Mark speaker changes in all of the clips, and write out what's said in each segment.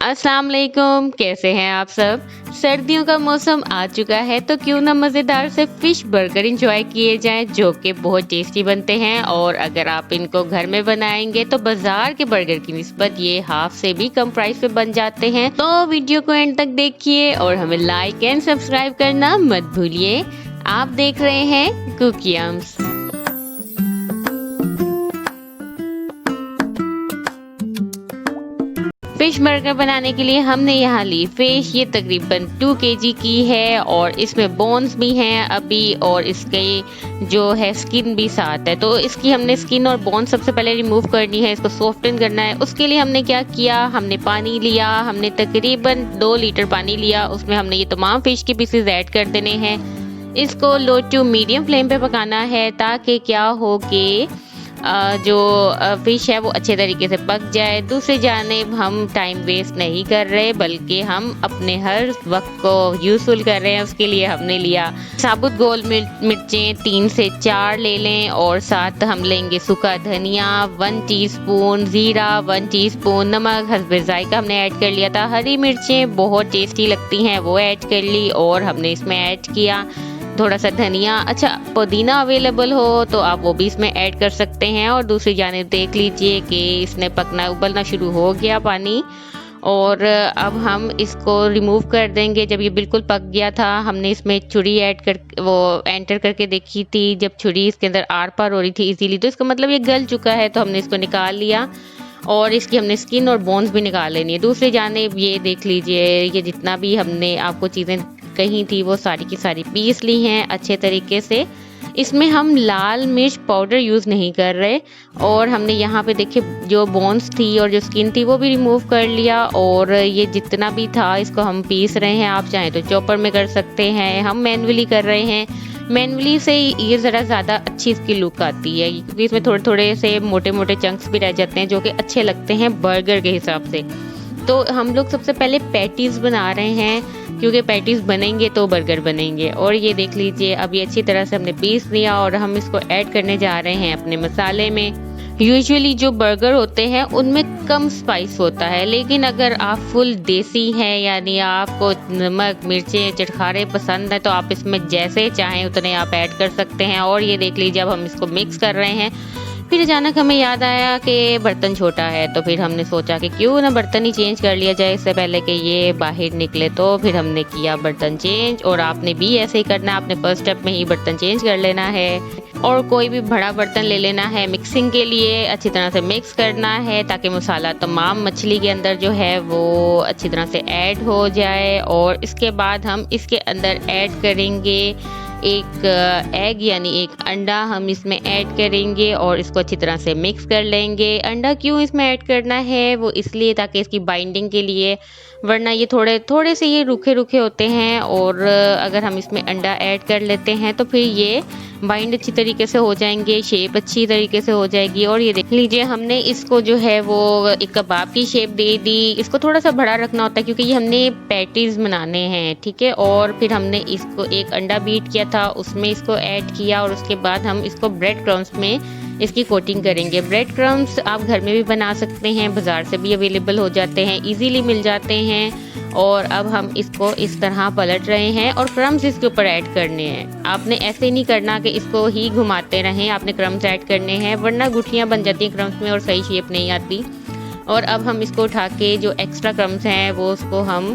Speaker 1: अस्सलाम वालेकुम, कैसे हैं आप सब। सर्दियों का मौसम आ चुका है तो क्यों ना मज़ेदार से फ़िश बर्गर इंजॉय किए जाएं जो कि बहुत टेस्टी बनते हैं। और अगर आप इनको घर में बनाएंगे तो बाज़ार के बर्गर की निस्बत ये हाफ से भी कम प्राइस पे बन जाते हैं। तो वीडियो को एंड तक देखिए और हमें लाइक एंड सब्सक्राइब करना मत भूलिए। आप देख रहे हैं कुकियम्स। फिश बर्गर बनाने के लिए हमने यहाँ ली फिश, ये तकरीबन 2 केजी की है और इसमें बोन्स भी हैं अभी और इसके जो है स्किन भी साथ है। तो इसकी हमने स्किन और बोन सबसे पहले रिमूव करनी है, इसको सॉफ्टन करना है। उसके लिए हमने क्या किया, हमने पानी लिया, हमने तकरीबन 2 लीटर पानी लिया, उसमें हमने ये तमाम फिश के पीसेस ऐड कर देने हैं। इसको लो टू मीडियम फ्लेम पे पकाना है ताकि क्या हो कि जो फिश है वो अच्छे तरीके से पक जाए। दूसरी जानिब हम टाइम वेस्ट नहीं कर रहे बल्कि हम अपने हर वक्त को यूज़फुल कर रहे हैं। उसके लिए हमने लिया साबुत गोल मिर्चें 3 से 4 ले लें और साथ हम लेंगे सूखा धनिया 1 टीस्पून, ज़ीरा 1 टीस्पून, नमक हस्बे जायका हमने ऐड कर लिया था। हरी मिर्चें बहुत टेस्टी लगती हैं वो ऐड कर ली और हमने इसमें ऐड किया थोड़ा सा धनिया। अच्छा, पुदीना अवेलेबल हो तो आप वो भी इसमें ऐड कर सकते हैं। और दूसरी जानिब देख लीजिए कि इसने पकना उबलना शुरू हो गया पानी और अब हम इसको रिमूव कर देंगे। जब ये बिल्कुल पक गया था हमने इसमें छुरी ऐड कर वो एंटर करके देखी थी, जब छुरी इसके अंदर आर पार हो रही थी इजीली, तो इसका मतलब ये गल चुका है। तो हमने इसको निकाल लिया और इसकी हमने स्किन और बोन्स भी निकाल लेनी है। दूसरी जानिब ये देख लीजिए, ये जितना भी हमने आपको चीज़ें कही थी वो सारी की सारी पीस ली हैं अच्छे तरीके से। इसमें हम लाल मिर्च पाउडर यूज़ नहीं कर रहे और हमने यहाँ पे देखिए जो बोन्स थी और जो स्किन थी वो भी रिमूव कर लिया और ये जितना भी था इसको हम पीस रहे हैं। आप चाहें तो चॉपर में कर सकते हैं, हम मैनुअली कर रहे हैं। मैनुअली से ये ज़रा ज़्यादा अच्छी इसकी लुक आती है क्योंकि इसमें थोड़े थोड़े से मोटे मोटे चंक्स भी रह जाते हैं जो कि अच्छे लगते हैं बर्गर के हिसाब से। तो हम लोग सबसे पहले पैटीज़ बना रहे हैं क्योंकि पैटीज़ बनेंगे तो बर्गर बनेंगे। और ये देख लीजिए अभी अच्छी तरह से हमने पीस लिया और हम इसको ऐड करने जा रहे हैं अपने मसाले में। यूजुअली जो बर्गर होते हैं उनमें कम स्पाइस होता है, लेकिन अगर आप फुल देसी हैं यानी आपको नमक मिर्चें चटखारे पसंद है तो आप इसमें जैसे चाहें उतने आप ऐड कर सकते हैं। और ये देख लीजिए अब हम इसको मिक्स कर रहे हैं। फिर अचानक हमें याद आया कि बर्तन छोटा है तो फिर हमने सोचा कि क्यों ना बर्तन ही चेंज कर लिया जाए इससे पहले कि ये बाहर निकले। तो फिर हमने किया बर्तन चेंज और आपने भी ऐसे ही करना है, आपने फर्स्ट स्टेप में ही बर्तन चेंज कर लेना है और कोई भी बड़ा बर्तन ले लेना है मिक्सिंग के लिए। अच्छी तरह से मिक्स करना है ताकि मसाला तमाम मछली के अंदर जो है वो अच्छी तरह से ऐड हो जाए। और इसके बाद हम इसके अंदर ऐड करेंगे एक एग यानी एक अंडा हम इसमें ऐड करेंगे और इसको अच्छी तरह से मिक्स कर लेंगे। अंडा क्यों इसमें ऐड करना है वो इसलिए ताकि इसकी बाइंडिंग के लिए, वरना ये थोड़े थोड़े से ये रूखे रूखे होते हैं और अगर हम इसमें अंडा ऐड कर लेते हैं तो फिर ये बाइंड अच्छी तरीके से हो जाएंगे, शेप अच्छी तरीके से हो जाएगी। और ये देख लीजिए हमने इसको जो है वो एक कबाब की शेप दे दी। इसको थोड़ा सा बड़ा रखना होता है क्योंकि ये हमने पैटीज बनाने हैं, ठीक है। और फिर हमने इसको एक अंडा बीट किया था उसमें इसको ऐड किया और उसके बाद हम इसको ब्रेड क्रम्स में इसकी कोटिंग करेंगे। ब्रेड क्रम्स आप घर में भी बना सकते हैं, बाज़ार से भी अवेलेबल हो जाते हैं, इजीली मिल जाते हैं। और अब हम इसको इस तरह पलट रहे हैं और क्रम्स इसके ऊपर ऐड करने हैं। आपने ऐसे नहीं करना कि इसको ही घुमाते रहें, आपने क्रम्स ऐड करने हैं वरना गुठलियाँ बन जाती हैं क्रम्स में और सही शेप नहीं आती। और अब हम इसको उठा के जो एक्स्ट्रा क्रम्स हैं वो उसको हम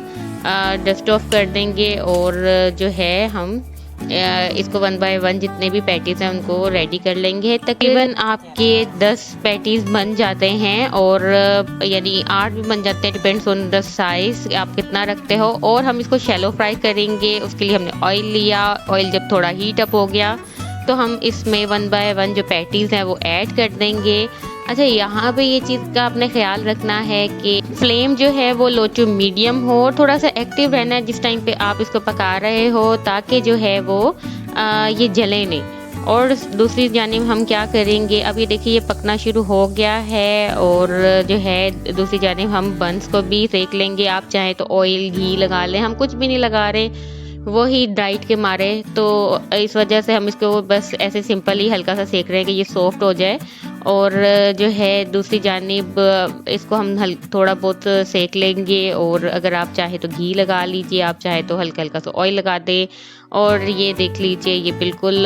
Speaker 1: डस्ट ऑफ कर देंगे और जो है हम इसको 1 बाय 1 जितने भी पैटीज़ हैं उनको रेडी कर लेंगे। तकरीबन आपके 10 पैटीज़ बन जाते हैं और यानी 8 भी बन जाते हैं, डिपेंड्स ऑन द साइज़ आप कितना रखते हो। और हम इसको शैलो फ्राई करेंगे, उसके लिए हमने ऑयल लिया। ऑयल जब थोड़ा हीट अप हो गया तो हम इसमें 1 बाय 1 जो पैटीज़ हैं वो ऐड कर देंगे। अच्छा, यहाँ पे ये चीज़ का आपने ख्याल रखना है कि फ्लेम जो है वो लो टू मीडियम हो, थोड़ा सा एक्टिव रहना है जिस टाइम पे आप इसको पका रहे हो ताकि जो है वो ये जले नहीं। और दूसरी जानिब हम क्या करेंगे, अब ये देखिए ये पकना शुरू हो गया है और जो है दूसरी जानिब हम बंस को भी सेक लेंगे। आप चाहें तो ऑयल घी लगा लें, हम कुछ भी नहीं लगा रहे, वही डाइट के मारे, तो इस वजह से हम इसको बस ऐसे सिंपल ही हल्का सा सेक रहे हैं कि ये सॉफ्ट हो जाए और जो है दूसरी जानिब इसको हम थोड़ा बहुत सेक लेंगे। और अगर आप चाहे तो घी लगा लीजिए, आप चाहे तो हल्का हल्का सा ऑयल लगा दें। और ये देख लीजिए ये बिल्कुल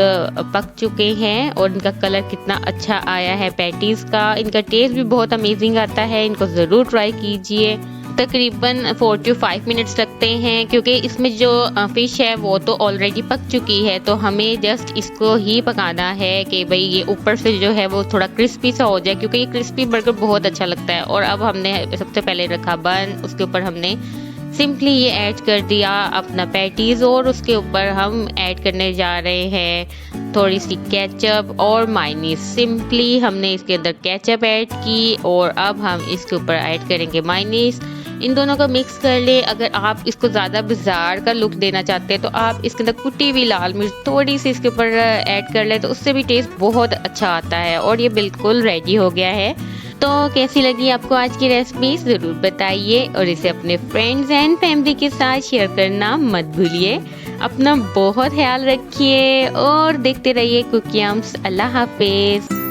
Speaker 1: पक चुके हैं और इनका कलर कितना अच्छा आया है पैटीज़ का। इनका टेस्ट भी बहुत अमेजिंग आता है, इनको ज़रूर ट्राई कीजिए। तकरीबन 4 to 5 मिनट्स लगते हैं क्योंकि इसमें जो फ़िश है वो तो ऑलरेडी पक चुकी है, तो हमें जस्ट इसको ही पकाना है कि भाई ये ऊपर से जो है वो थोड़ा क्रिस्पी सा हो जाए, क्योंकि ये क्रिस्पी बर्गर बहुत अच्छा लगता है। और अब हमने सबसे पहले रखा बन, उसके ऊपर हमने सिंपली ये ऐड कर दिया अपना पैटीज़ और उसके ऊपर हम ऐड करने जा रहे हैं थोड़ी सी केचप और मायोनीज। सिंपली हमने इसके अंदर केचप ऐड की और अब हम इसके ऊपर ऐड करेंगे मायोनीज। इन दोनों को मिक्स कर ले। अगर आप इसको ज़्यादा बाजार का लुक देना चाहते हैं तो आप इसके अंदर कुटी हुई लाल मिर्च थोड़ी सी इसके ऊपर ऐड कर ले, तो उससे भी टेस्ट बहुत अच्छा आता है। और ये बिल्कुल रेडी हो गया है। तो कैसी लगी आपको आज की रेसिपी ज़रूर बताइए और इसे अपने फ्रेंड्स एंड फैमिली के साथ शेयर करना मत भूलिए। अपना बहुत ख्याल रखिए और देखते रहिए कुकिंग्स। अल्लाह हाफिज़।